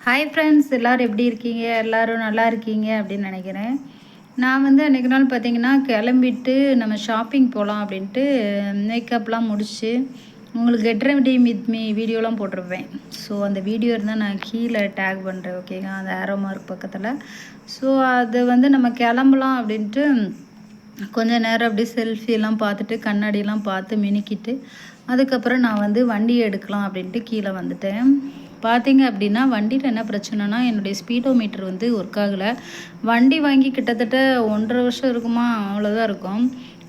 Hi friends, எல்லோரும் எப்படி இருக்கீங்க? எல்லோரும் நல்லா இருக்கீங்க அப்படின்னு நினைக்கிறேன். நான் வந்து அன்றைக்கி நாள் பார்த்திங்கன்னா கிளம்பிட்டு நம்ம ஷாப்பிங் போகலாம் அப்படின்ட்டு மேக்கப்லாம் முடிச்சு உங்களுக்கு கெட் ரெடி வித் மீ வீடியோலாம் போட்டிருப்பேன். ஸோ அந்த வீடியோ இருந்தால் நான் கீழே டேக் பண்ணுறேன், ஓகேங்க, அந்த ஆரோ மார்க் பக்கத்தில். ஸோ அது வந்து நம்ம கிளம்பலாம் அப்படின்ட்டு கொஞ்சம் நேரம் அப்படியே செல்ஃபியெல்லாம் பார்த்துட்டு கண்ணாடியெல்லாம் பார்த்து மினுக்கிட்டு அதுக்கப்புறம் நான் வந்து வண்டி எடுக்கலாம் அப்படின்ட்டு கீழே வந்துட்டேன். பார்த்தீங்க அப்படின்னா வண்டியில் என்ன பிரச்சனைனா என்னுடைய ஸ்பீடோமீட்டர் வந்து ஒர்க் ஆகலை. வண்டி வாங்கி கிட்டத்தட்ட 1.5 வருஷம் இருக்குமா, அவ்வளோதான் இருக்கும்.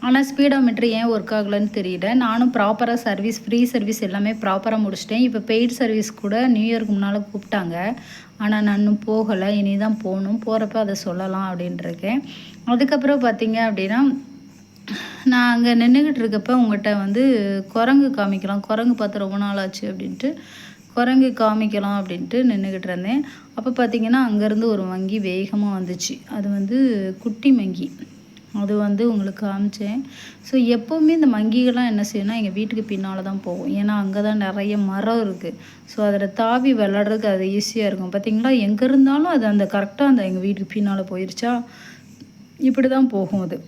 ஆனால் ஸ்பீடோமீட்டர் ஏன் ஒர்க் ஆகலைன்னு தெரியல. நானும் ப்ராப்பராக சர்வீஸ், ஃப்ரீ சர்வீஸ் எல்லாமே ப்ராப்பராக முடிச்சிட்டேன். இப்போ பெய்டு சர்வீஸ் கூட நியூ இயருக்கு முன்னால் கூப்பிட்டாங்க. ஆனால் நான் இன்னும் போகலை, இனி தான் போகணும். போகிறப்ப அதை சொல்லலாம் அப்படின்ட்டுருக்கேன். அதுக்கப்புறம் பார்த்தீங்க அப்படின்னா நான் அங்கே நின்றுக்கிட்டு இருக்கப்போ உங்கள்கிட்ட வந்து குரங்கு காமிக்கலாம், குரங்கு பார்த்து ரொம்ப நாள் ஆச்சு அப்படின்ட்டு குரங்கு காமிக்கலாம் அப்படின்ட்டு நின்றுக்கிட்டு இருந்தேன். அப்போ பார்த்திங்கன்னா அங்கேருந்து ஒரு மங்கி வேகமாக வந்துச்சு. அது வந்து குட்டி மங்கி. அது வந்து உங்களுக்கு காமிச்சேன். ஸோ எப்போவுமே இந்த மங்கிகள்லாம் என்ன செய்யணும்னா எங்கள் வீட்டுக்கு பின்னால் தான் போகும். ஏன்னா அங்கே தான் நிறைய மரம் இருக்குது. ஸோ அதில் தாவி விளாட்றதுக்கு அது ஈஸியாக இருக்கும். பார்த்திங்களா, எங்கே இருந்தாலும் அது அந்த கரெக்டாக அந்த எங்கள் வீட்டுக்கு பின்னால் போயிடுச்சா, இப்படி தான் போகும் அது.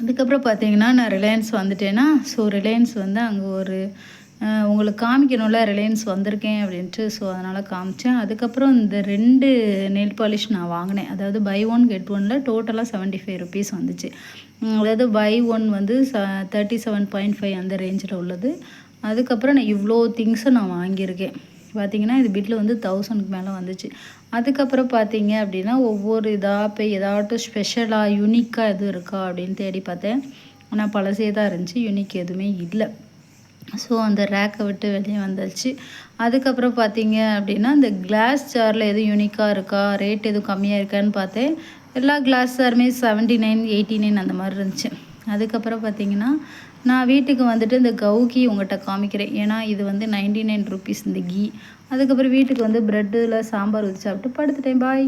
அதுக்கப்புறம் பார்த்திங்கன்னா நான் ரிலையன்ஸ் வந்துட்டேன்னா, ஸோ ரிலையன்ஸ் வந்து அங்கே ஒரு உங்களுக்கு காமிக்கணும்ல ரிலையன்ஸ் வந்திருக்கேன் அப்படின்ட்டு. ஸோ அதனால் காமிச்சேன். அதுக்கப்புறம் இந்த 2 நெயில் பாலிஷ் நான் வாங்கினேன். அதாவது பை 1 கெட் 1ல் டோட்டலாக 75 ருபீஸ் வந்துச்சு. அதாவது பை 1 வந்து 37.5 அந்த ரேஞ்சில் உள்ளது. அதுக்கப்புறம் நான் இவ்வளோ திங்ஸும் நான் வாங்கியிருக்கேன். பார்த்திங்கன்னா இது பில்லு வந்து 1000க்கு மேலே வந்துச்சு. அதுக்கப்புறம் பார்த்தீங்க அப்படின்னா ஒவ்வொரு இதாக போய் ஏதாட்டும் ஸ்பெஷலாக யூனிக்காக எதுவும் இருக்கா அப்படின்னு தேடி பார்த்தேன். ஆனால் பழசே தான் இருந்துச்சு, யூனிக் எதுவுமே இல்லை. ஸோ அந்த ரேக்கை விட்டு வெளியே வந்துடுச்சு. அதுக்கப்புறம் பார்த்தீங்க அப்படின்னா இந்த கிளாஸ் ஜாரில் எதுவும் யூனிக்காக இருக்கா, ரேட் எதுவும் கம்மியாக இருக்கான்னு பார்த்தேன். எல்லா கிளாஸ் ஜாருமே 79, 89 அந்த மாதிரி இருந்துச்சு. அதுக்கப்புறம் பார்த்தீங்கன்னா நான் வீட்டுக்கு வந்துட்டு இந்த கவுகி உங்கள்கிட்ட காமிக்கிறேன். ஏன்னா இது வந்து 99 ருபீஸ் இந்த கீ. அதுக்கப்புறம் வீட்டுக்கு வந்து ப்ரெட்டில் சாம்பார் ஊற்றி சாப்பிட்டு படுத்துட்டேன். பாய்.